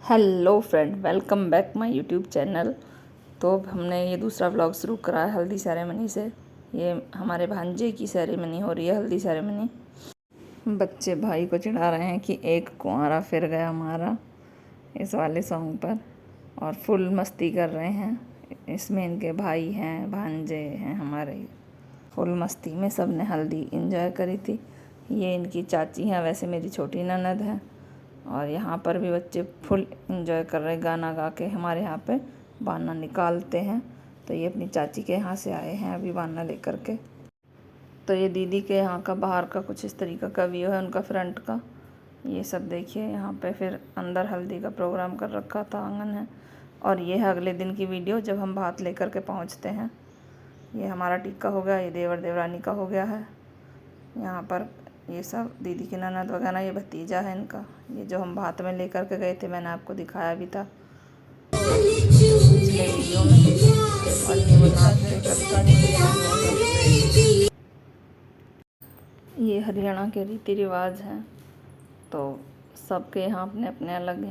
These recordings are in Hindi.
Hello friend, welcome back my YouTube channel. तो हमने ये दूसरा व्लॉग शुरू करा है हल्दी सेरेमनी से। ये हमारे भांजे की सेरेमनी हो रही है, हल्दी सेरेमनी। बच्चे भाई को चिढ़ा रहे हैं कि एक कुंवारा फिर गया हमारा, इस वाले सॉन्ग पर, और फुल मस्ती कर रहे हैं। इसमें इनके भाई हैं, भांजे हैं हमारे, फुल मस्ती में सब ने हल्दी इंजॉय करी थी। ये इनकी चाची हैं, वैसे मेरी छोटी ननद है। और यहाँ पर भी बच्चे फुल इंजॉय कर रहे हैं, गाना गा के। हमारे यहाँ पे बाना निकालते हैं, तो ये अपनी चाची के यहाँ से आए हैं अभी बाना लेकर के। तो ये दीदी के यहाँ का बाहर का कुछ इस तरीक़ा का व्यू है, उनका फ्रंट का। ये सब देखिए, यहाँ पे फिर अंदर हल्दी का प्रोग्राम कर रखा था, आंगन है। और ये है अगले दिन की वीडियो, जब हम भात लेकर के पहुँचते हैं। ये हमारा टीका हो गया, ये देवर देवरानी का हो गया है। यहाँ पर ये सब दीदी की ननद वगैरह, ये भतीजा है इनका। ये जो हम भात में लेकर के गए थे, मैंने आपको दिखाया भी था पिछले वीडियो में। और ये ये हरियाणा के रीति रिवाज हैं, तो सबके यहाँ अपने अपने अलग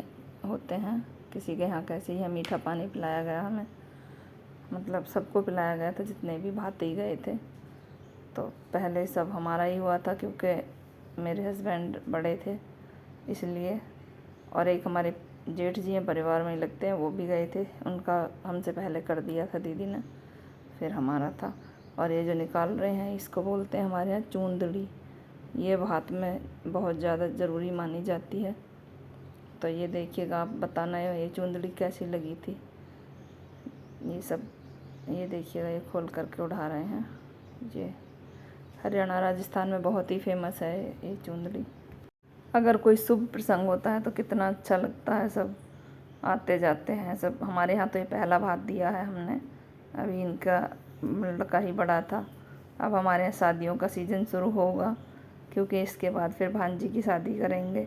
होते हैं। किसी के यहाँ कैसे ही है, मीठा पानी पिलाया गया हमें, मतलब सबको पिलाया गया था जितने भी भाती गए थे। तो पहले सब हमारा ही हुआ था, क्योंकि मेरे हस्बैंड बड़े थे इसलिए। और एक हमारे जेठ जी हैं, परिवार में ही लगते हैं, वो भी गए थे, उनका हमसे पहले कर दिया था दीदी ने, फिर हमारा था। और ये जो निकाल रहे हैं, इसको बोलते हैं हमारे यहाँ चूंदड़ी। ये भात में बहुत ज़्यादा ज़रूरी मानी जाती है। तो ये देखिएगा, आप बताना ये चूंदड़ी कैसी लगी थी। ये सब ये देखिएगा, ये खोल करके उठा रहे हैं। ये हरियाणा राजस्थान में बहुत ही फेमस है ये चूंदड़ी। अगर कोई शुभ प्रसंग होता है तो कितना अच्छा लगता है, सब आते जाते हैं सब। हमारे यहाँ तो ये पहला भात दिया है हमने, अभी इनका लड़का ही बड़ा था। अब हमारे यहाँ शादियों का सीज़न शुरू होगा, क्योंकि इसके बाद फिर भांजी की शादी करेंगे,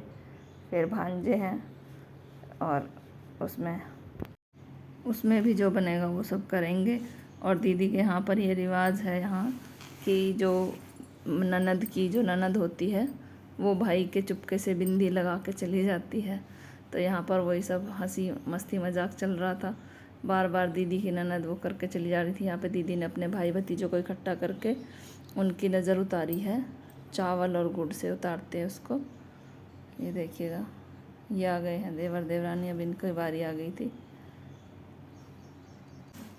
फिर भांजे हैं, और उसमें भी जो बनेगा वो सब करेंगे। और दीदी के यहाँ पर ये रिवाज है यहाँ कि जो ननद होती है, वो भाई के चुपके से बिंदी लगा के चली जाती है। तो यहाँ पर वही सब हंसी मस्ती मजाक चल रहा था। बार बार दीदी की ननद वो करके चली जा रही थी। यहाँ पे दीदी ने अपने भाई भतीजों को इकट्ठा करके उनकी नज़र उतारी है, चावल और गुड़ से उतारते हैं उसको। ये देखिएगा, ये आ गए हैं देवर देवरानी, अब इनकी बारी आ गई थी।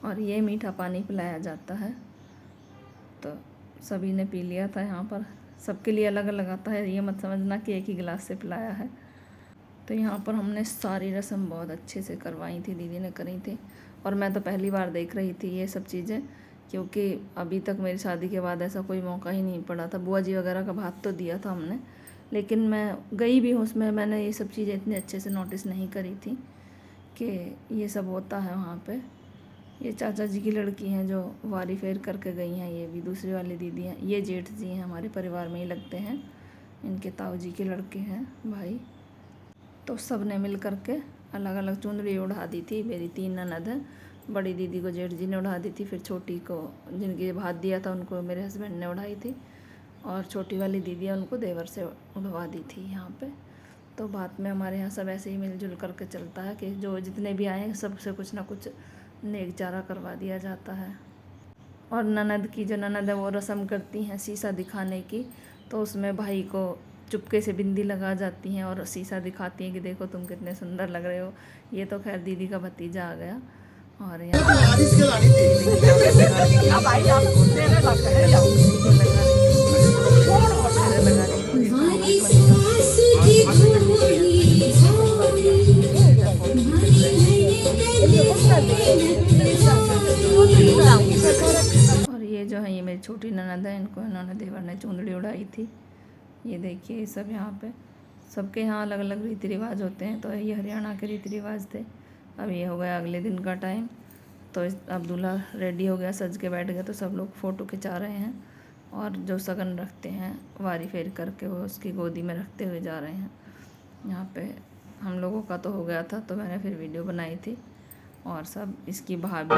और ये मीठा पानी पिलाया जाता है, तो सभी ने पी लिया था। यहाँ पर सबके लिए अलग अलग आता है, ये मत समझना कि एक ही गिलास से पिलाया है। तो यहाँ पर हमने सारी रस्म बहुत अच्छे से करवाई थी, दीदी ने करी थी। और मैं तो पहली बार देख रही थी ये सब चीज़ें, क्योंकि अभी तक मेरी शादी के बाद ऐसा कोई मौका ही नहीं पड़ा था। बुआ जी वगैरह का भात तो दिया था हमने, लेकिन मैं गई भी हूँ उसमें, मैंने ये सब चीज़ें इतने अच्छे से नोटिस नहीं करी थी कि ये सब होता है वहाँ पर। ये चाचा जी की लड़की हैं जो वारी फेर करके गई हैं, ये भी दूसरी वाली दीदी हैं। ये जेठ जी हैं, हमारे परिवार में ही लगते हैं, इनके ताऊ जी के लड़के हैं भाई। तो सब ने मिल करके अलग अलग चुंदड़ी उड़ा दी थी। मेरी 3 ननद हैं, बड़ी दीदी को जेठ जी ने उड़ा दी थी, फिर छोटी को, जिनके भात दिया था, उनको मेरे हस्बैंड ने उड़ाई थी, और छोटी वाली दीदी है, उनको देवर से उड़वा दी थी यहाँ पे। तो भात में हमारे यहाँ सब ऐसे ही मिलजुल करके चलता है कि जो जितने भी आए सबसे कुछ ना कुछ नेक चारा करवा दिया जाता है। और जो ननद है वो रस्म करती हैं शीशा दिखाने की, तो उसमें भाई को चुपके से बिंदी लगा जाती हैं और शीशा दिखाती हैं कि देखो तुम कितने सुंदर लग रहे हो। ये तो खैर दीदी का भतीजा आ गया। और ये जो है, ये मेरी छोटी ननद है, इनको इन्होंने देवर ने चूंदड़ी उड़ाई थी। ये देखिए, सब यहाँ पे सबके यहाँ अलग अलग रीति रिवाज होते हैं। तो ये हरियाणा के रीति रिवाज थे। अब ये हो गया अगले दिन का टाइम, तो अब दूल्हा रेडी हो गया, सज के बैठ गया, तो सब लोग फ़ोटो खिंचा रहे हैं। और जो सगन रखते हैं वारी फेर करके, वो उसकी गोदी में रखते हुए जा रहे हैं। यहाँ पे हम लोगों का तो हो गया था, तो मैंने फिर वीडियो बनाई थी। और सब इसकी भाभी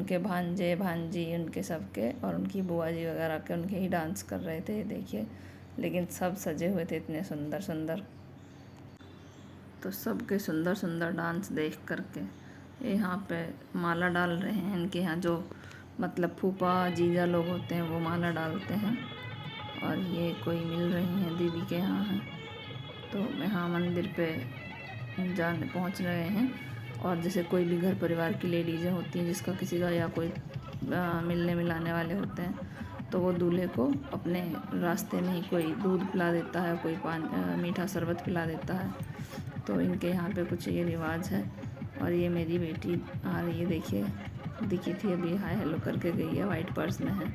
उनके भांजे भांजी उनके सबके और उनकी बुआ जी वगैरह के उनके ही डांस कर रहे थे, देखिए। लेकिन सब सजे हुए थे इतने सुंदर सुंदर। तो सबके सुंदर सुंदर डांस देख करके यहाँ पे माला डाल रहे हैं। इनके यहाँ जो मतलब फूफा जीजा लोग होते हैं वो माला डालते हैं। और ये कोई मिल रही हैं दीदी के यहाँ है, तो यहाँ मंदिर पे जाने पहुँच रहे हैं। और जैसे कोई भी घर परिवार की लेडीज़ें होती हैं जिसका किसी का या कोई मिलने मिलाने वाले होते हैं, तो वो दूल्हे को अपने रास्ते में ही कोई दूध पिला देता है, कोई मीठा शरबत पिला देता है। तो इनके यहाँ पे कुछ ये रिवाज है। और ये मेरी बेटी आ रही है, देखिए, दिखी थी अभी, हाय हेलो करके गई है, वाइट पर्स में है।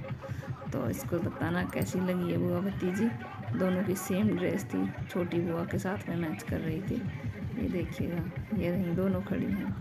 तो इसको बताना कैसी लगी है बुआ भतीजी। दोनों की सेम ड्रेस थी, छोटी बुआ के साथ में मैच कर रही थी। ये देखिएगा, ये रही दोनों खड़ी हैं।